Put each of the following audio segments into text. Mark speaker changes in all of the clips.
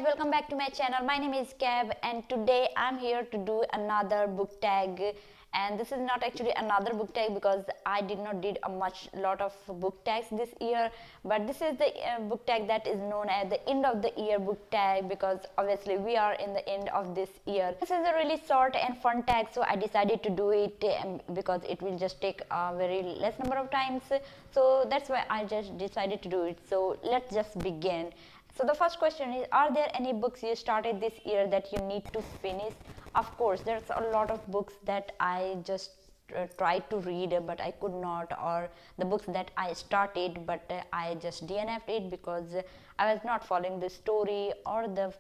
Speaker 1: welcome back to my channel. My name is Kev and today I'm here to do another book tag, and this is not actually another book tag because I did not did a lot of book tags this year, but this is the book tag that is known as the end of the year book tag because obviously we are in the end of this year. This is a really short and fun tag, so I decided to do it because it will just take a very less number of times, so that's why I just decided to do it. So let's just begin. So the first question is, are there any books you started this year that you need to finish? Of course, there's a lot of books that I just tried to read but I could not, or the books that I started but I just DNF'd it because I was not following the story or the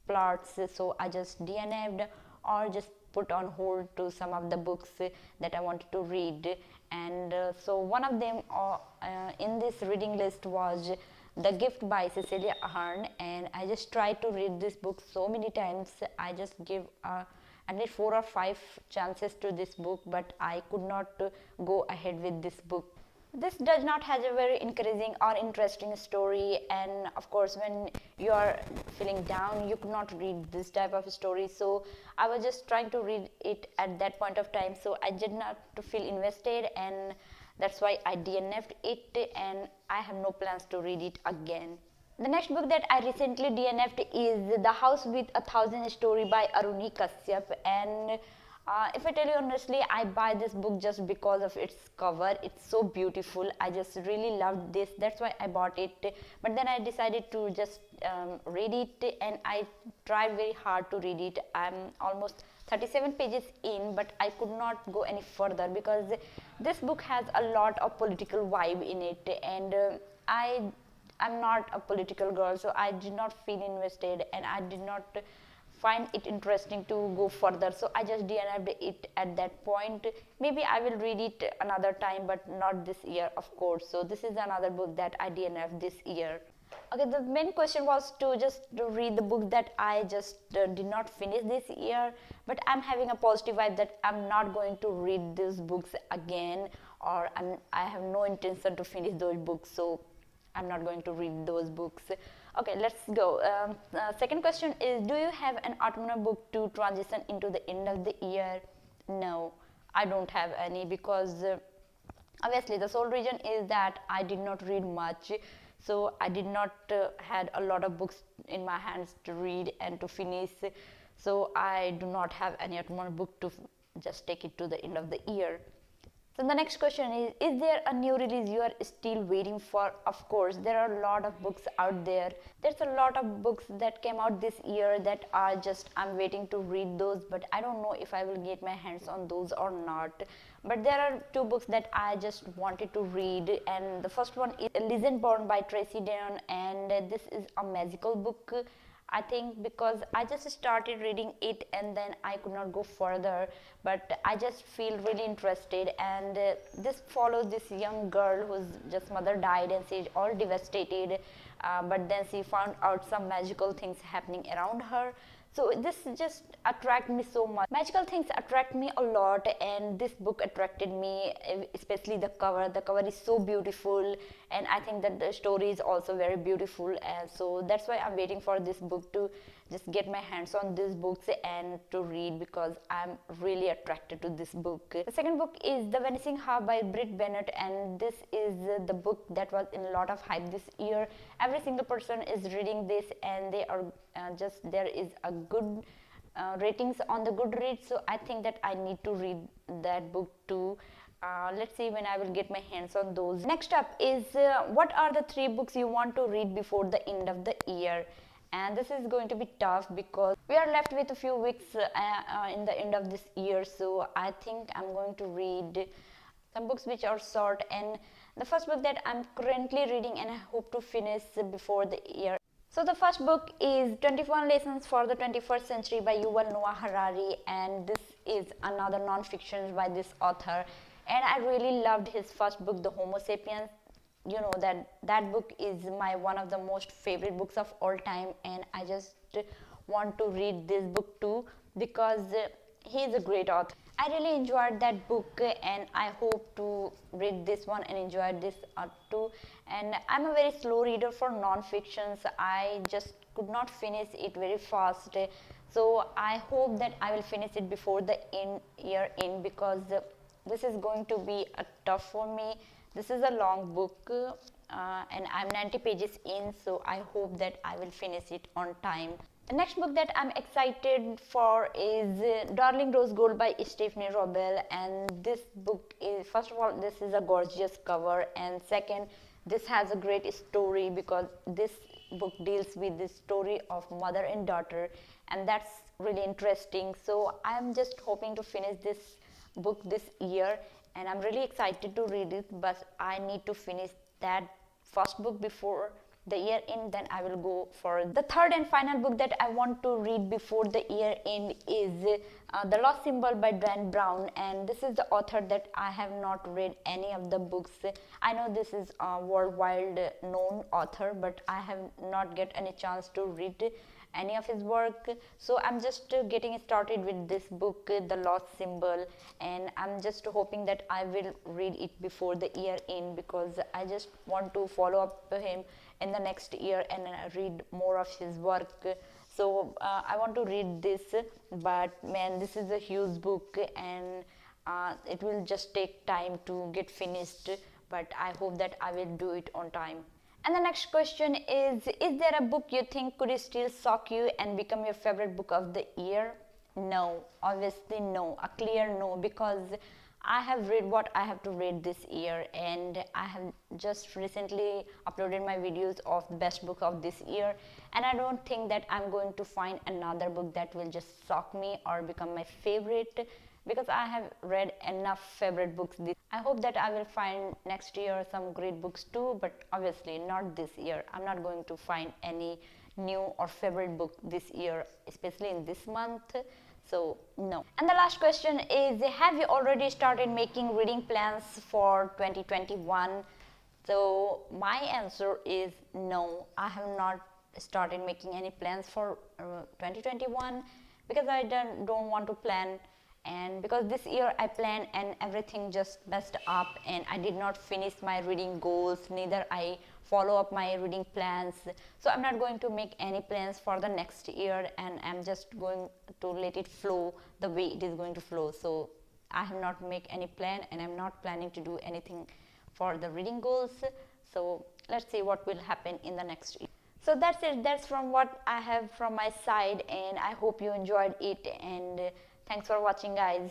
Speaker 1: plots, so I just DNF'd or just put on hold to some of the books that I wanted to read. And so one of them in this reading list was The Gift by Cecilia Ahern, and I just tried to read this book so many times. I just give at least 4 or 5 chances to this book, but I could not go ahead with this book. This does not have a very encouraging or interesting story, and of course when you are feeling down you could not read this type of story, so I was just trying to read it at that point of time, so I did not feel invested, and that's why I DNF'd it and I have no plans to read it again. The next book that I recently DNF'd is The House with a Thousand Stories by Aruni Kashyap, and if I tell you honestly, I buy this book just because of its cover. It's so beautiful. I just really loved this. That's why I bought it. But then I decided to just read it, and I tried very hard to read it. I'm almost 37 pages in, but I could not go any further because this book has a lot of political vibe in it, and I'm not a political girl, so I did not feel invested and I did not find it interesting to go further, so I just DNF'd it at that point. Maybe I will read it another time, but not this year, of course. So this is another book that I DNF'd this year. Okay, the main question was to read the book that I just did not finish this year, but I'm having a positive vibe that I'm not going to read these books again, or I have no intention to finish those books, so I'm not going to read those books. Okay, let's go. Second question is, do you have an autumnal book to transition into the end of the year? No, I don't have any because obviously the sole reason is that I did not read much, so I did not had a lot of books in my hands to read and to finish, so I do not have any autumnal book to just take it to the end of the year. So the next question is there a new release you are still waiting for? Of course, there are a lot of books out there. There's a lot of books that came out this year that are just, I'm waiting to read those, but I don't know if I will get my hands on those or not. But there are 2 books that I just wanted to read, and the first one is Legend Born by Tracy Deonn, and this is a magical book, I think, because I just started reading it and then I could not go further, but I just feel really interested. And this follows this young girl whose just mother died and she's all devastated, but then she found out some magical things happening around her. So this just attracted me so much. Magical things attract me a lot, and this book attracted me, especially the cover. The cover is so beautiful, and I think that the story is also very beautiful, and so that's why I'm waiting for this book to just get my hands on these books and to read, because I'm really attracted to this book. The second book is The Vanishing Half by Brit Bennett, and this is the book that was in a lot of hype this year. Every single person is reading this, and they are there is a good ratings on the Goodreads, so I think that I need to read that book too. Let's see when I will get my hands on those. Next up is what are the 3 books you want to read before the end of the year? And this is going to be tough because we are left with a few weeks in the end of this year, so I think I'm going to read some books which are short. And the first book that I'm currently reading and I hope to finish before the year. So the first book is 21 Lessons for the 21st Century by Yuval Noah Harari, and this is another non-fiction by this author, and I really loved his first book, The Homo Sapiens. You know that book is one of the most favorite books of all time, and I just want to read this book too because he is a great author. I really enjoyed that book, and I hope to read this one and enjoy this too. And I'm a very slow reader for non-fictions. I just could not finish it very fast. So I hope that I will finish it before the year end, because this is going to be a tough for me. This is a long book, and I'm 90 pages in, so I hope that I will finish it on time. The next book that I'm excited for is Darling Rose Gold by Stephanie Robel. And this book is, first of all, this is a gorgeous cover, and second, this has a great story, because this book deals with the story of mother and daughter, and that's really interesting. So I'm just hoping to finish this book this year, and I'm really excited to read it, but I need to finish that first book before the year end, then I will go for the third and final book that I want to read before the year end is The Lost Symbol by Dan Brown. And this is the author that I have not read any of the books. I know this is a worldwide known author, but I have not get any chance to read any of his work. So I'm just getting started with this book, The Lost Symbol, and I'm just hoping that I will read it before the year end, because I just want to follow up him in the next year and read more of his work. So I want to read this, but man, this is a huge book, and it will just take time to get finished, but I hope that I will do it on time. And the next question is there a book you think could still shock you and become your favorite book of the year? No, obviously no, a clear no, because I have read what I have to read this year, and I have just recently uploaded my videos of the best book of this year, and I don't think that I'm going to find another book that will just shock me or become my favorite, because I have read enough favorite books. I hope that I will find next year some great books too, but obviously not this year. I'm not going to find any new or favorite book this year, especially in this month. So no. And the last question is, have you already started making reading plans for 2021? So my answer is no, I have not started making any plans for 2021, because I don't want to plan, and because this year I planned and everything just messed up, and I did not finish my reading goals, neither I follow up my reading plans. So I'm not going to make any plans for the next year, and I'm just going to let it flow the way it is going to flow. So I have not make any plan, and I'm not planning to do anything for the reading goals. So let's see what will happen in the next year. So that's it. That's from what I have from my side, and I hope you enjoyed it, and thanks for watching, guys.